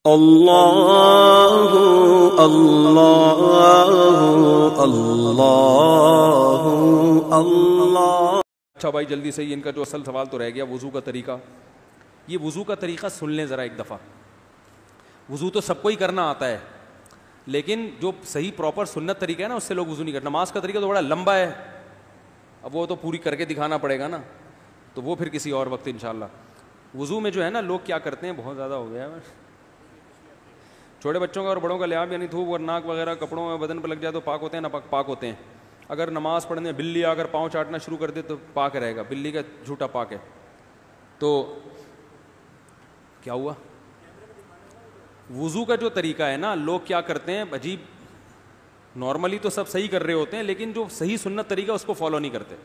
اللہ اللہ اللہ اللہ۔ اچھا بھائی جلدی سے ان کا جو اصل سوال تو رہ گیا وضو کا طریقہ، یہ وضو کا طریقہ سن لیں ذرا ایک دفعہ۔ وضو تو سب کو ہی کرنا آتا ہے، لیکن جو صحیح پراپر سنت طریقہ ہے نا اس سے لوگ وضو نہیں کرتے۔ نماز کا طریقہ تو بڑا لمبا ہے، اب وہ تو پوری کر کے دکھانا پڑے گا نا، تو وہ پھر کسی اور وقت انشاءاللہ۔ وضو میں جو ہے نا لوگ کیا کرتے ہیں، بہت زیادہ ہو گیا ہے، چھوٹے بچوں کا اور بڑوں کا لحاظ یعنی تھوک اور ناک وغیرہ کپڑوں میں بدن پہ لگ جائے تو پاک ہوتے ہیں، نہ پاک ہوتے ہیں۔ اگر نماز پڑھنے بلی اگر پاؤں چاٹنا شروع کر دے تو پاک رہے گا، بلی کا جھوٹا پاک ہے۔ تو کیا ہوا، وضو کا جو طریقہ ہے نا لوگ کیا کرتے ہیں عجیب، نارملی تو سب صحیح کر رہے ہوتے ہیں لیکن جو صحیح سنت طریقہ اس کو فالو نہیں کرتے۔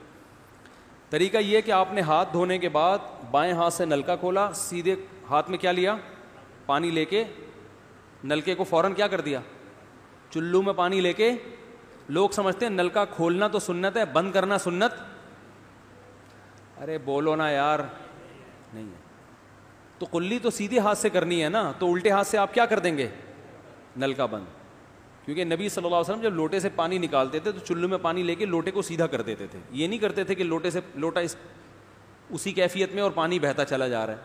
طریقہ یہ کہ آپ نے ہاتھ دھونے کے بعد بائیں ہاتھ سے نلکا کھولا، سیدھے ہاتھ میں کیا لیا، پانی لے کے نلکے کو فوراً کیا کر دیا، چلو میں پانی لے کے۔ لوگ سمجھتے ہیں نلکا کھولنا تو سنت ہے، بند کرنا سنت، ارے بولو نا یار، نہیں ہے۔ تو کلی تو سیدھے ہاتھ سے کرنی ہے نا، تو الٹے ہاتھ سے آپ کیا کر دیں گے، نلکا بند۔ کیونکہ نبی صلی اللہ علیہ وسلم جب لوٹے سے پانی نکالتے تھے تو چلو میں پانی لے کے لوٹے کو سیدھا کر دیتے تھے، یہ نہیں کرتے تھے کہ لوٹے سے لوٹا اسی کیفیت میں اور پانی بہتا چلا جا رہا ہے۔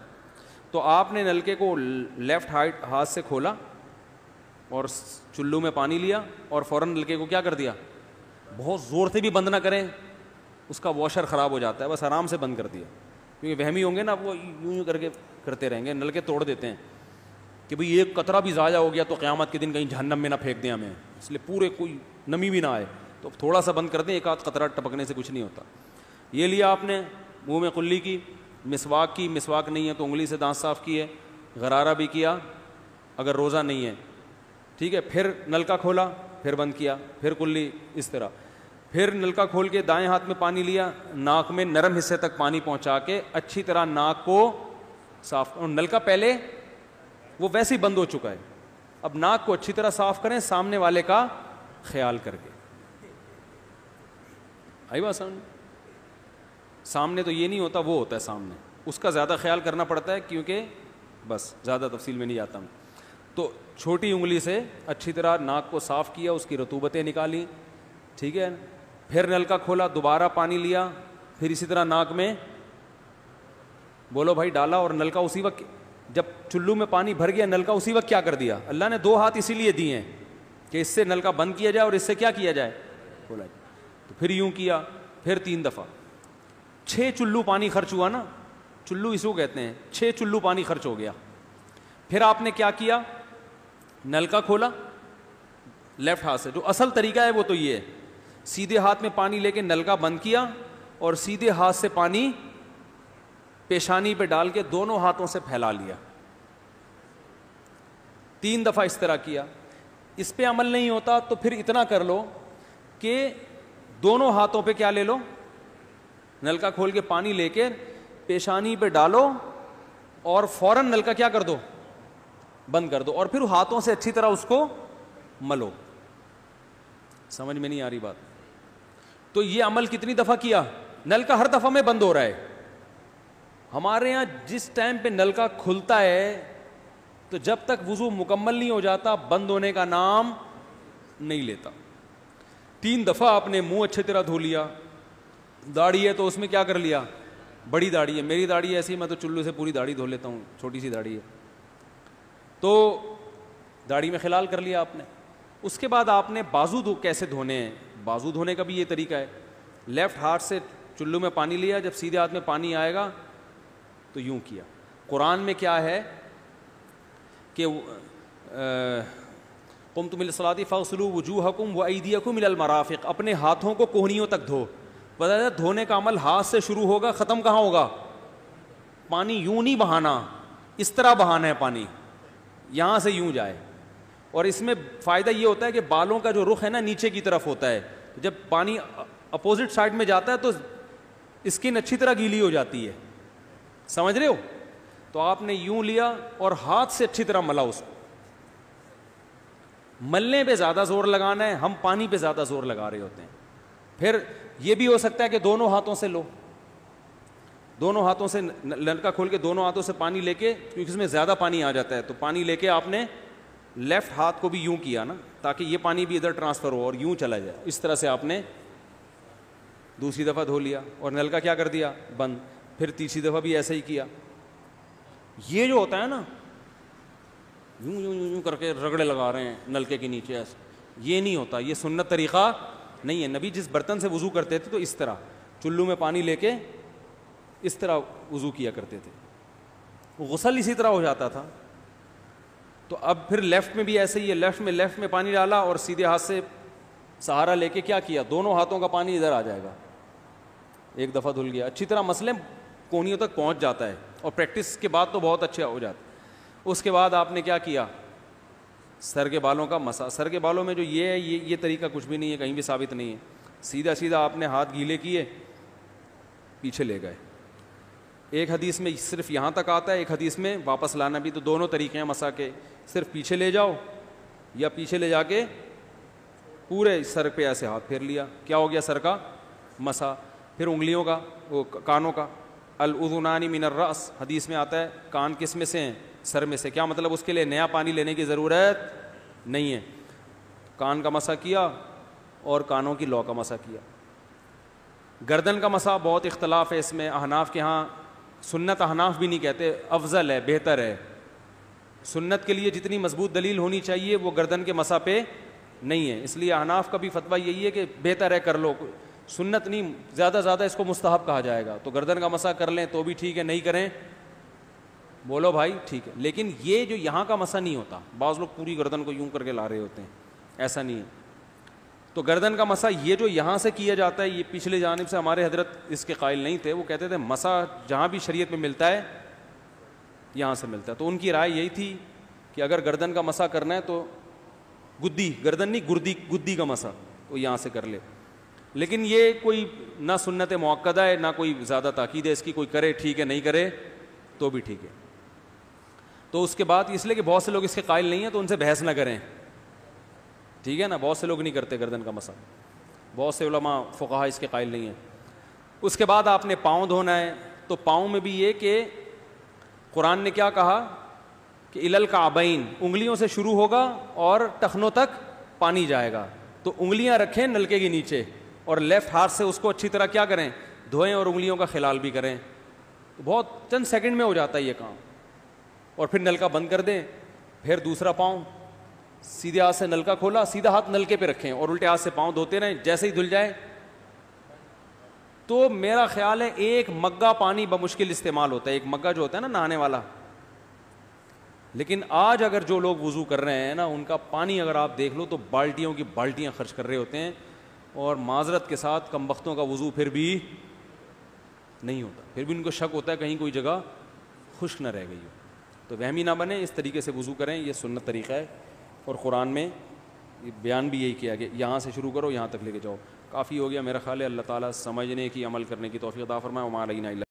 تو آپ نے نلکے کو لیفٹ ہاتھ سے کھولا اور چلو میں پانی لیا اور فوراً نلکے کو کیا کر دیا، بہت زور سے بھی بند نہ کریں، اس کا واشر خراب ہو جاتا ہے، بس آرام سے بند کر دیا۔ کیونکہ وہمی ہوں گے نا، وہ یوں کر کے کرتے رہیں گے، نلکے توڑ دیتے ہیں کہ بھئی ایک قطرہ بھی ضائع ہو گیا تو قیامت کے دن کہیں جہنم میں نہ پھینک دیں ہمیں، اس لیے پورے کوئی نمی بھی نہ آئے، تو تھوڑا سا بند کر دیں، ایک آدھ قطرہ ٹپکنے سے کچھ نہیں ہوتا۔ یہ لیا آپ نے، منہ میں کلی کی، مسواک کی، مسواک نہیں ہے تو انگلی سے دانت صاف کیے، غرارہ بھی کیا اگر روزہ نہیں ہے، ٹھیک ہے۔ پھر نلکا کھولا، پھر بند کیا، پھر کلی، اس طرح۔ پھر نلکا کھول کے دائیں ہاتھ میں پانی لیا، ناک میں نرم حصے تک پانی پہنچا کے اچھی طرح ناک کو صاف، اور نلکا پہلے وہ ویسے ہی بند ہو چکا ہے، اب ناک کو اچھی طرح صاف کریں سامنے والے کا خیال کر کے۔ آئی بات سمجھ؟ سامنے تو یہ نہیں ہوتا، وہ ہوتا ہے سامنے، اس کا زیادہ خیال کرنا پڑتا ہے، کیونکہ بس زیادہ تفصیل میں نہیں جاتا ہوں۔ تو چھوٹی انگلی سے اچھی طرح ناک کو صاف کیا، اس کی رطوبتیں نکالی، ٹھیک ہے۔ پھر نلکا کھولا، دوبارہ پانی لیا، پھر اسی طرح ناک میں بولو بھائی ڈالا، اور نلکا اسی وقت جب چلو میں پانی بھر گیا نلکا اسی وقت کیا کر دیا۔ اللہ نے دو ہاتھ اسی لیے دیے ہیں کہ اس سے نلکا بند کیا جائے اور اس سے کیا کیا جائے، کھولا جائے۔ تو پھر یوں کیا، پھر 3 دفعہ، 6 چلو پانی خرچ ہوا نا، چلو اس کو کہتے ہیں، 6 چلو پانی خرچ ہو گیا۔ پھر آپ نے کیا کیا، نلکا کھولا لیفٹ ہاتھ سے، جو اصل طریقہ ہے وہ تو یہ ہے، سیدھے ہاتھ میں پانی لے کے نلکا بند کیا اور سیدھے ہاتھ سے پانی پیشانی پہ ڈال کے دونوں ہاتھوں سے پھیلا لیا، 3 دفعہ اس طرح کیا۔ اس پہ عمل نہیں ہوتا تو پھر اتنا کر لو کہ دونوں ہاتھوں پہ کیا لے لو، نلکا کھول کے پانی لے کے پیشانی پہ ڈالو اور فوراً نلکا کیا کر دو، بند کر دو، اور پھر ہاتھوں سے اچھی طرح اس کو ملو۔ سمجھ میں نہیں آ رہی بات؟ تو یہ عمل کتنی دفعہ کیا، نلکا ہر دفعہ میں بند ہو رہا ہے۔ ہمارے ہاں جس ٹائم پہ نلکا کھلتا ہے تو جب تک وضو مکمل نہیں ہو جاتا بند ہونے کا نام نہیں لیتا۔ 3 دفعہ آپ نے منہ اچھی طرح دھو لیا، داڑھی ہے تو اس میں کیا کر لیا، بڑی داڑھی ہے، میری داڑھی ایسی میں تو چلو سے پوری داڑھی دھو لیتا ہوں، چھوٹی سی داڑھی ہے تو داڑھی میں خلال کر لیا آپ نے۔ اس کے بعد آپ نے بازو کیسے دھونے ہیں، بازو دھونے کا بھی یہ طریقہ ہے، لیفٹ ہاتھ سے چلو میں پانی لیا، جب سیدھے ہاتھ میں پانی آئے گا تو یوں کیا۔ قرآن میں کیا ہے کہ قمتم للصلاۃ فاغسلوا وجوہکم وایدیکم الی المرافق، اپنے ہاتھوں کو کوہنیوں تک دھو۔ بتایا دھونے کا عمل ہاتھ سے شروع ہوگا، ختم کہاں ہوگا، پانی یوں نہیں بہانا، اس طرح بہانا ہے پانی، یہاں سے یوں جائے۔ اور اس میں فائدہ یہ ہوتا ہے کہ بالوں کا جو رخ ہے نا نیچے کی طرف ہوتا ہے، جب پانی اپوزٹ سائڈ میں جاتا ہے تو اسکن اچھی طرح گیلی ہو جاتی ہے، سمجھ رہے ہو؟ تو آپ نے یوں لیا اور ہاتھ سے اچھی طرح ملا، اس کو ملنے پہ زیادہ زور لگانا ہے، ہم پانی پہ زیادہ زور لگا رہے ہوتے ہیں۔ پھر یہ بھی ہو سکتا ہے کہ دونوں ہاتھوں سے لو، دونوں ہاتھوں سے نل کا کھول کے دونوں ہاتھوں سے پانی لے کے, کیونکہ اس میں زیادہ پانی آ جاتا ہے, تو پانی لے کے آپ نے لیفٹ ہاتھ کو بھی یوں کیا نا, تاکہ یہ پانی بھی ادھر ٹرانسفر ہو اور یوں چلا جائے. اس طرح سے آپ نے دوسری دفعہ دھو لیا اور نل کا کیا کر دیا, بند. پھر تیسری دفعہ بھی ایسا ہی کیا. یہ جو ہوتا ہے نا یوں یوں یوں یوں کر کے رگڑے لگا رہے ہیں نلکے کے نیچے ایسے, یہ نہیں ہوتا, یہ سنت طریقہ نہیں ہے. نبی جس برتن سے وضو کرتے تھے تو اس طرح چلو میں پانی لے کے اس طرح وضو کیا کرتے تھے, غسل اسی طرح ہو جاتا تھا. تو اب پھر لیفٹ میں بھی ایسے ہی ہے, لیفٹ میں پانی ڈالا اور سیدھے ہاتھ سے سہارا لے کے کیا کیا, دونوں ہاتھوں کا پانی ادھر آ جائے گا. ایک دفعہ دھل گیا, اچھی طرح مسئلے کونیوں تک پہنچ جاتا ہے, اور پریکٹس کے بعد تو بہت اچھا ہو جاتا ہے. اس کے بعد آپ نے کیا کیا, سر کے بالوں کا مسا. سر کے بالوں میں جو یہ ہے یہ طریقہ کچھ بھی نہیں ہے, کہیں بھی ثابت نہیں ہے. سیدھا سیدھا آپ نے ہاتھ گیلے کیے, پیچھے لے گئے. ایک حدیث میں صرف یہاں تک آتا ہے, ایک حدیث میں واپس لانا بھی. تو دونوں طریقے ہیں مسا کے, صرف پیچھے لے جاؤ یا پیچھے لے جا کے پورے سر پہ ایسے ہاتھ پھیر لیا, کیا ہو گیا سر کا مسا. پھر انگلیوں کا, وہ کانوں کا, الاذنان من الراس, حدیث میں آتا ہے کان کس میں سے ہیں, سر میں سے. کیا مطلب, اس کے لیے نیا پانی لینے کی ضرورت نہیں ہے. کان کا مسا کیا اور کانوں کی لو کا مسا کیا. گردن کا مسا بہت اختلاف ہے اس میں. احناف کے ہاں سنت, احناف بھی نہیں کہتے, افضل ہے, بہتر ہے. سنت کے لیے جتنی مضبوط دلیل ہونی چاہیے وہ گردن کے مسا پہ نہیں ہے, اس لیے احناف کا بھی فتویٰ یہی ہے کہ بہتر ہے کر لو, سنت نہیں, زیادہ زیادہ اس کو مستحب کہا جائے گا. تو گردن کا مسا کر لیں تو بھی ٹھیک ہے, نہیں کریں بولو بھائی ٹھیک ہے. لیکن یہ جو یہاں کا مسا نہیں ہوتا, بعض لوگ پوری گردن کو یوں کر کے لا رہے ہوتے ہیں, ایسا نہیں ہے. تو گردن کا مسا یہ جو یہاں سے کیا جاتا ہے, یہ پچھلے جانب سے ہمارے حضرت اس کے قائل نہیں تھے. وہ کہتے تھے مسا جہاں بھی شریعت میں ملتا ہے یہاں سے ملتا ہے. تو ان کی رائے یہی تھی کہ اگر گردن کا مسا کرنا ہے تو گدی, گردن نہیں گدی کا مسا, تو یہاں سے کر لے. لیکن یہ کوئی نہ سنت مؤکدہ ہے نہ کوئی زیادہ تاکید ہے اس کی, کوئی کرے ٹھیک ہے, نہیں کرے تو بھی ٹھیک ہے. تو اس کے بعد اس لیے کہ بہت سے لوگ اس کے قائل نہیں ہیں تو ان سے بحث نہ کریں, ٹھیک ہے نا. بہت سے لوگ نہیں کرتے گردن کا مسا, بہت سے علماء فقہا اس کے قائل نہیں ہیں. اس کے بعد آپ نے پاؤں دھونا ہے. تو پاؤں میں بھی یہ کہ قرآن نے کیا کہا کہ الل کعبین, انگلیوں سے شروع ہوگا اور ٹخنوں تک پانی جائے گا. تو انگلیاں رکھیں نلکے کے نیچے اور لیفٹ ہاتھ سے اس کو اچھی طرح کیا کریں, دھوئیں, اور انگلیوں کا خلال بھی کریں. تو بہت چند سیکنڈ میں ہو جاتا ہے یہ کام. اور پھر نلکا بند کر دیں. پھر دوسرا پاؤں سیدھے ہاتھ سے نلکا کھولا, سیدھا ہاتھ نلکے پہ رکھیں اور الٹے ہاتھ سے پاؤں دھوتے رہیں. جیسے ہی دھل جائے تو میرا خیال ہے ایک مگا پانی بمشکل استعمال ہوتا ہے, ایک مگا جو ہوتا ہے نا نہانے والا. لیکن آج اگر جو لوگ وضو کر رہے ہیں نا, ان کا پانی اگر آپ دیکھ لو تو بالٹیوں کی بالٹیاں خرچ کر رہے ہوتے ہیں, اور معذرت کے ساتھ کم بختوں کا وضو پھر بھی نہیں ہوتا. پھر بھی ان کو شک ہوتا ہے کہیں کوئی جگہ خشک نہ رہ گئی ہو. تو وہمی نہ بنے, اس طریقے سے وضو کریں, یہ سنت طریقہ ہے. اور قرآن میں بیان بھی یہی کیا کہ یہاں سے شروع کرو, یہاں تک لے کے جاؤ. کافی ہو گیا میرا خیال ہے. اللہ تعالیٰ سمجھنے کی, عمل کرنے کی توفیق عطا فرمائے. وما علینا الا